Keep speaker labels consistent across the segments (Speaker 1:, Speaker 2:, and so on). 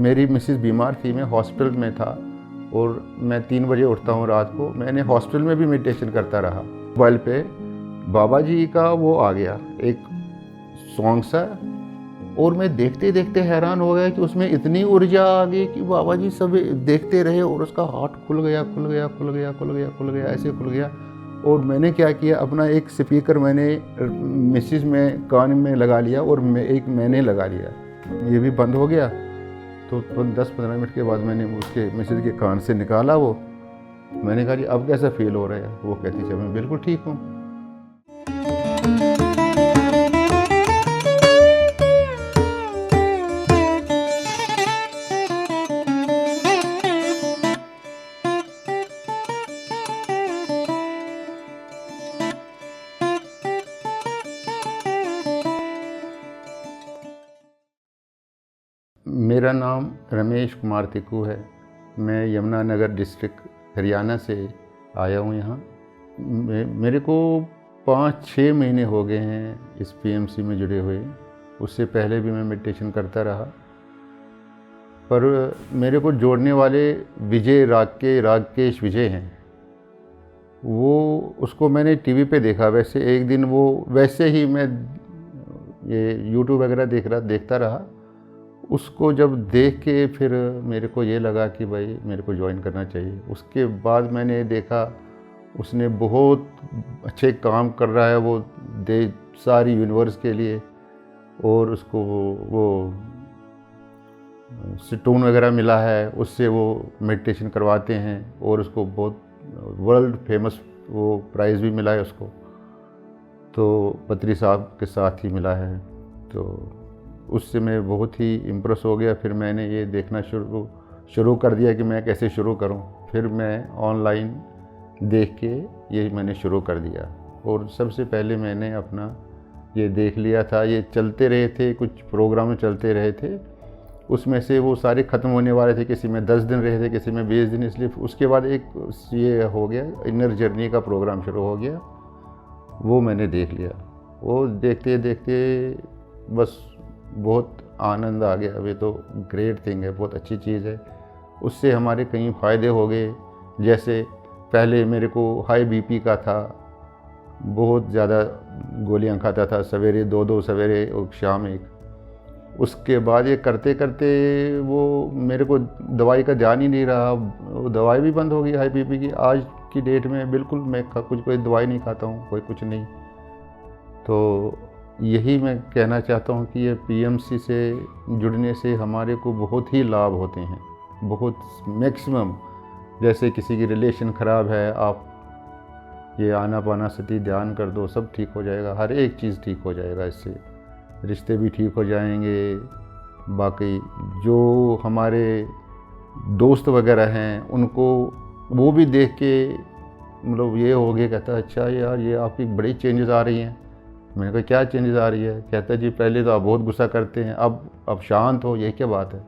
Speaker 1: मेरी मिसेस बीमार थी, मैं हॉस्पिटल में था और मैं 3 बजे उठता हूँ रात को। मैंने हॉस्पिटल में भी मेडिटेशन करता रहा। मोबाइल पे बाबा जी का वो आ गया एक सॉन्ग सा, और मैं देखते देखते हैरान हो गया कि उसमें इतनी ऊर्जा आ गई कि बाबा जी सब देखते रहे और उसका हार्ट खुल गया, खुल गया, खुल गया, खुल गया, खुल गया, ऐसे खुल गया। और मैंने क्या किया, अपना एक स्पीकर मैंने मिसेस में कान में लगा लिया और मैंने लगा लिया, ये भी बंद हो गया। तो 10-15 मिनट के बाद मैंने उसके मिसेस के कान से निकाला वो। मैंने कहा जी अब कैसा फील हो रहा है? वो कहती है मैं बिल्कुल ठीक हूँ। मेरा नाम रमेश कुमार तिक्कू है। मैं यमुनानगर डिस्ट्रिक्ट हरियाणा से आया हूँ यहाँ। मेरे को 5-6 महीने हो गए हैं इस पीएमसी में जुड़े हुए। उससे पहले भी मैं मेडिटेशन करता रहा, पर मेरे को जोड़ने वाले राकेश विजय हैं। वो उसको मैंने टीवी पे देखा। वैसे एक दिन वो वैसे ही मैं ये यूट्यूब वगैरह देखता रहा। उसको जब देख के फिर मेरे को ये लगा कि भाई मेरे को ज्वाइन करना चाहिए। उसके बाद मैंने देखा उसने बहुत अच्छे काम कर रहा है वो सारी यूनिवर्स के लिए, और उसको वो स्टोन वगैरह मिला है, उससे वो मेडिटेशन करवाते हैं और उसको बहुत वर्ल्ड फेमस वो प्राइज़ भी मिला है उसको। तो पत्री साहब के साथ ही मिला है। तो उससे मैं बहुत ही इम्प्रेस हो गया। फिर मैंने ये देखना शुरू कर दिया कि मैं कैसे शुरू करूं। फिर मैं ऑनलाइन देख के ये मैंने शुरू कर दिया। और सबसे पहले मैंने अपना ये देख लिया था, ये चलते रहे थे, कुछ प्रोग्राम चलते रहे थे, उसमें से वो सारे ख़त्म होने वाले थे। किसी में 10 दिन रहे थे, किसी में 20 दिन। इसलिए उसके बाद एक ये हो गया, इनर जर्नी का प्रोग्राम शुरू हो गया। वो मैंने देख लिया। वो देखते देखते बस बहुत आनंद आ गया। अभी तो ग्रेट थिंग है, बहुत अच्छी चीज़ है। उससे हमारे कई फ़ायदे हो गए। जैसे पहले मेरे को हाई बीपी का था, बहुत ज़्यादा गोलियां खाता था, सवेरे 2 सवेरे और शाम 1। उसके बाद ये करते करते वो मेरे को दवाई का ध्यान ही नहीं रहा। वो दवाई भी बंद हो गई हाई बीपी की। आज की डेट में बिल्कुल मैं कोई दवाई नहीं खाता हूँ, कोई कुछ नहीं। तो यही मैं कहना चाहता हूँ कि ये पीएमसी से जुड़ने से हमारे को बहुत ही लाभ होते हैं, बहुत मैक्सिमम। जैसे किसी की रिलेशन ख़राब है, आप ये आनापानासती ध्यान कर दो, सब ठीक हो जाएगा। हर एक चीज़ ठीक हो जाएगा इससे। रिश्ते भी ठीक हो जाएंगे। बाकी जो हमारे दोस्त वगैरह हैं उनको वो भी देख के मतलब ये हो गया, कहता अच्छा यार ये आपकी बड़ी चेंजेस आ रही हैं। मैंने कहा क्या चेंजेस आ रही है? कहता जी पहले तो आप बहुत गुस्सा करते हैं, अब शांत हो, ये क्या बात है?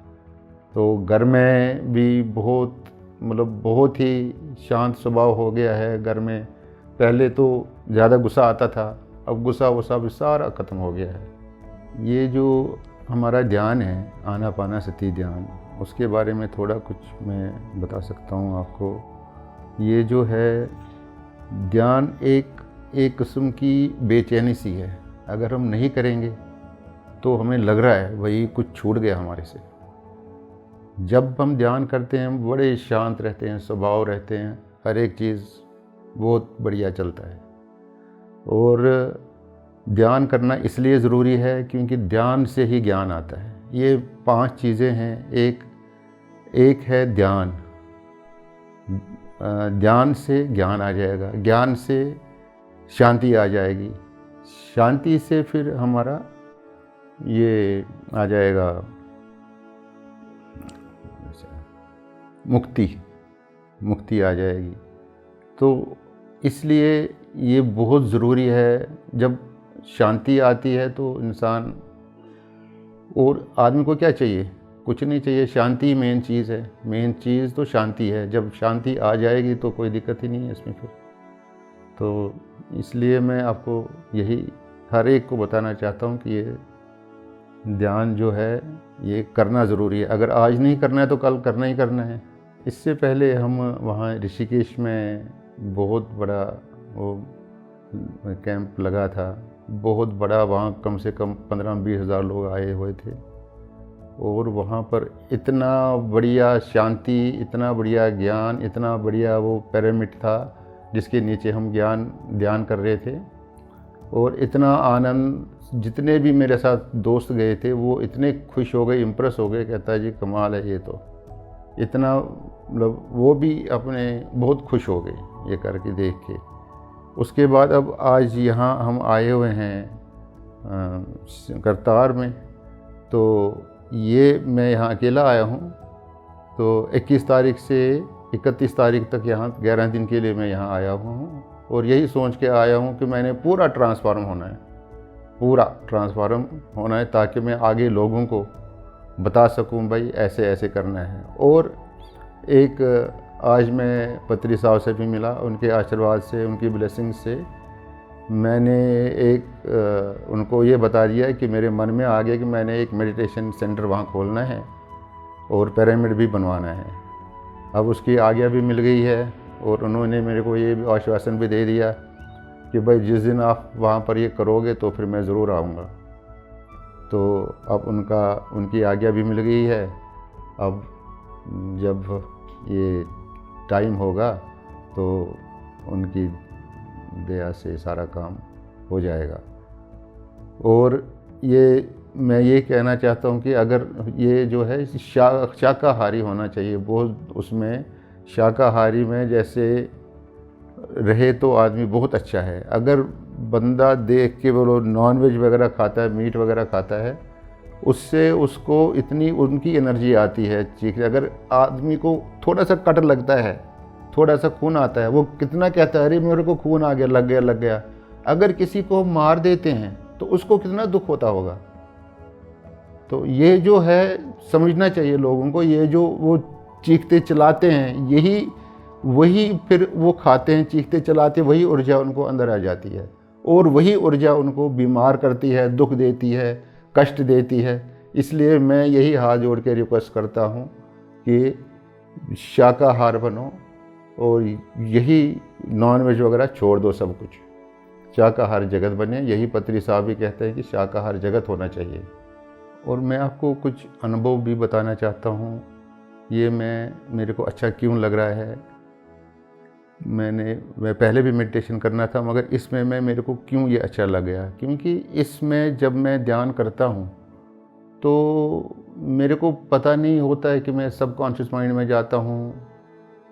Speaker 1: तो घर में भी बहुत ही शांत स्वभाव हो गया है घर में। पहले तो ज़्यादा गुस्सा आता था, अब गुस्सा वुस्सा भी सारा ख़त्म हो गया है। ये जो हमारा ध्यान है आनापानासती ध्यान, उसके बारे में थोड़ा कुछ मैं बता सकता हूँ आपको। ये जो है ध्यान एक किस्म की बेचैनी सी है। अगर हम नहीं करेंगे तो हमें लग रहा है वही कुछ छूट गया हमारे से। जब हम ध्यान करते हैं हम बड़े शांत रहते हैं, स्वभाव रहते हैं, हर एक चीज़ बहुत बढ़िया चलता है। और ध्यान करना इसलिए ज़रूरी है क्योंकि ध्यान से ही ज्ञान आता है। ये 5 चीज़ें हैं। एक है ध्यान। ध्यान से ज्ञान आ जाएगा, ज्ञान से शांति आ जाएगी, शांति से फिर हमारा ये आ जाएगा मुक्ति आ जाएगी। तो इसलिए ये बहुत ज़रूरी है। जब शांति आती है तो इंसान और आदमी को क्या चाहिए? कुछ नहीं चाहिए, शांति मेन चीज़ है। मेन चीज़ तो शांति है। जब शांति आ जाएगी तो कोई दिक्कत ही नहीं है इसमें फिर। तो इसलिए मैं आपको यही हर एक को बताना चाहता हूँ कि ये ध्यान जो है ये करना ज़रूरी है। अगर आज नहीं करना है तो कल करना ही करना है। इससे पहले हम वहाँ ऋषिकेश में बहुत बड़ा वो कैंप लगा था, बहुत बड़ा, वहाँ कम से कम 15-20 हज़ार लोग आए हुए थे और वहाँ पर इतना बढ़िया शांति, इतना बढ़िया ज्ञान, इतना बढ़िया वो पिरामिड था जिसके नीचे हम ध्यान कर रहे थे और इतना आनंद। जितने भी मेरे साथ दोस्त गए थे वो इतने खुश हो गए, इम्प्रेस हो गए, कहता है जी कमाल है ये तो, इतना मतलब वो भी अपने बहुत खुश हो गए ये करके देख के। उसके बाद अब आज यहाँ हम आए हुए हैं करतार में, तो ये मैं यहाँ अकेला आया हूँ। तो 21 तारीख से 31 तारीख तक यहाँ 11 दिन के लिए मैं यहाँ आया हुआ हूँ और यही सोच के आया हूँ कि मैंने पूरा ट्रांसफार्म होना है, पूरा ट्रांसफार्म होना है ताकि मैं आगे लोगों को बता सकूं भाई ऐसे ऐसे करना है। और एक आज मैं पत्री साहब से भी मिला, उनके आशीर्वाद से, उनकी ब्लेसिंग से मैंने एक उनको ये बता दिया है कि मेरे मन में आ गया कि मैंने एक मेडिटेशन सेंटर वहाँ खोलना है और पिरामिड भी बनवाना है। अब उसकी आज्ञा भी मिल गई है और उन्होंने मेरे को ये आश्वासन भी दे दिया कि भाई जिस दिन आप वहाँ पर ये करोगे तो फिर मैं ज़रूर आऊँगा। तो अब उनकी आज्ञा भी मिल गई है। अब जब ये टाइम होगा तो उनकी दया से सारा काम हो जाएगा। और मैं ये कहना चाहता हूँ कि अगर ये जो है शाकाहारी होना चाहिए, बहुत उसमें शाकाहारी में जैसे रहे तो आदमी बहुत अच्छा है। अगर बंदा देख के वो नॉन वेज वगैरह खाता है, मीट वगैरह खाता है, उससे उसको इतनी उनकी एनर्जी आती है चीख। अगर आदमी को थोड़ा सा कट लगता है, थोड़ा सा खून आता है, वो कितना कहता है अरे मेरे को खून आ गया, लग गया। अगर किसी को मार देते हैं तो उसको कितना दुख होता होगा। तो ये जो है समझना चाहिए लोगों को, ये जो वो चीखते चलाते हैं वही फिर वो खाते हैं, चीखते चलाते, वही ऊर्जा उनको अंदर आ जाती है और वही ऊर्जा उनको बीमार करती है, दुख देती है, कष्ट देती है। इसलिए मैं यही हाथ जोड़ के रिक्वेस्ट करता हूँ कि शाकाहार बनो और यही नॉन वेज वगैरह छोड़ दो, सब कुछ शाकाहार जगत बने। यही पत्री साहब भी कहते हैं कि शाकाहार जगत होना चाहिए। और मैं आपको कुछ अनुभव भी बताना चाहता हूँ, ये मेरे को अच्छा क्यों लग रहा है। मैं पहले भी मेडिटेशन करना था मगर इसमें मेरे को क्यों ये अच्छा लग गया, क्योंकि इसमें जब मैं ध्यान करता हूँ तो मेरे को पता नहीं होता है कि मैं सबकॉन्शियस माइंड में जाता हूँ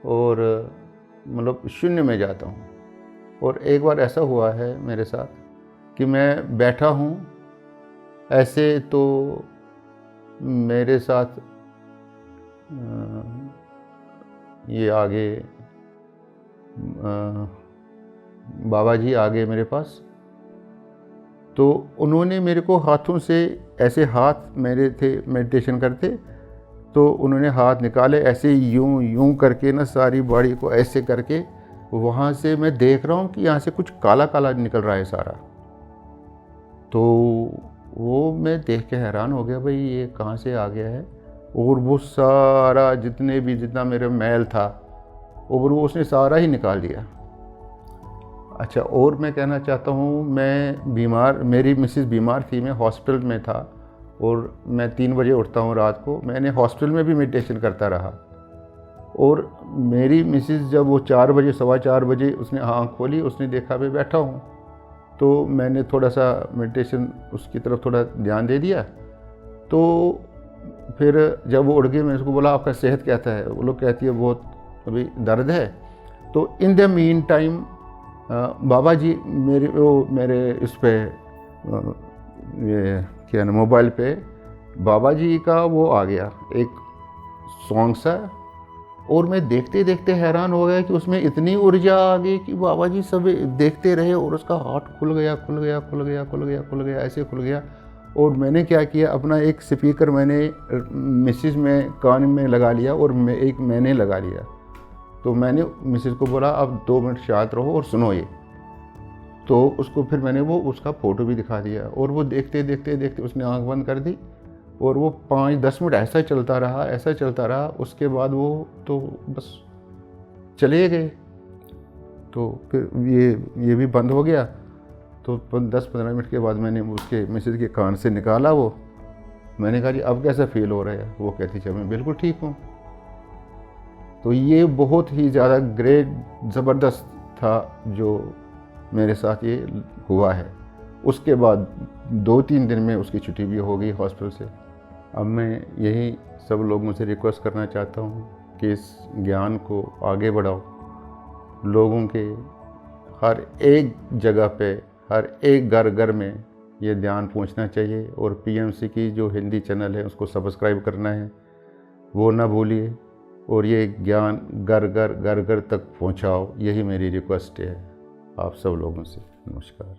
Speaker 1: और मतलब शून्य में जाता हूँ। और एक बार ऐसा हुआ है मेरे साथ कि मैं बैठा हूँ ऐसे, तो मेरे साथ ये आगे बाबा जी आ गए मेरे पास। तो उन्होंने मेरे को हाथों से ऐसे, हाथ मेरे थे मेडिटेशन करते, तो उन्होंने हाथ निकाले ऐसे यूं करके ना, सारी बॉडी को ऐसे करके, वहाँ से मैं देख रहा हूँ कि यहाँ से कुछ काला काला निकल रहा है सारा। तो वो मैं देख के हैरान हो गया, भाई ये कहाँ से आ गया है। और वो सारा जितना मेरा मैल था और वो उसने सारा ही निकाल दिया। अच्छा, और मैं कहना चाहता हूँ, मेरी मिसेस बीमार थी, मैं हॉस्पिटल में था और मैं 3 बजे उठता हूँ रात को। मैंने हॉस्पिटल में भी मेडिटेशन करता रहा और मेरी मिसेस जब वो 4 बजे, 4:15 बजे उसने आँख खोली, उसने देखा मैं बैठा हूँ, तो मैंने थोड़ा सा मेडिटेशन उसकी तरफ थोड़ा ध्यान दे दिया। तो फिर जब वो उठ गई, मैंने उसको बोला आपका सेहत कैसा है। वो लोग कहती है बहुत अभी दर्द है। तो इन द मीन टाइम बाबा जी मेरे इस पे ये क्या ना, मोबाइल पे बाबा जी का वो आ गया एक सॉन्ग सा, और मैं देखते देखते हैरान हो गया कि उसमें इतनी ऊर्जा आ गई कि बाबा जी सब देखते रहे और उसका हार्ट खुल गया, ऐसे खुल गया। और मैंने क्या किया, अपना एक स्पीकर मैंने मिसेस में कान में लगा लिया और मैंने लगा लिया। तो मैंने मिसेस को बोला आप 2 मिनट शांत रहो और सुनो ये। तो उसको फिर मैंने वो उसका फ़ोटो भी दिखा दिया, और वो देखते देखते देखते उसने आँख बंद कर दी, और वो 5-10 मिनट ऐसा चलता रहा, ऐसा चलता रहा। उसके बाद वो तो बस चले गए। तो फिर ये भी बंद हो गया। तो 10-15 मिनट के बाद मैंने उसके मिसेज के कान से निकाला वो। मैंने कहा जी अब कैसा फील हो रहा है? वो कहती चल मैं बिल्कुल ठीक हूँ। तो ये बहुत ही ज़्यादा ग्रेट ज़बरदस्त था जो मेरे साथ ये हुआ है। उसके बाद 2-3 दिन में उसकी छुट्टी भी हो गई हॉस्पिटल से। अब मैं यही सब लोगों से रिक्वेस्ट करना चाहता हूँ कि इस ज्ञान को आगे बढ़ाओ। लोगों के हर एक जगह पे, हर एक घर घर में ये ध्यान पहुँचना चाहिए, और पीएमसी की जो हिंदी चैनल है उसको सब्सक्राइब करना है, वो ना भूलिए, और ये ज्ञान घर घर तक पहुँचाओ। यही मेरी रिक्वेस्ट है आप सब लोगों से। नमस्कार।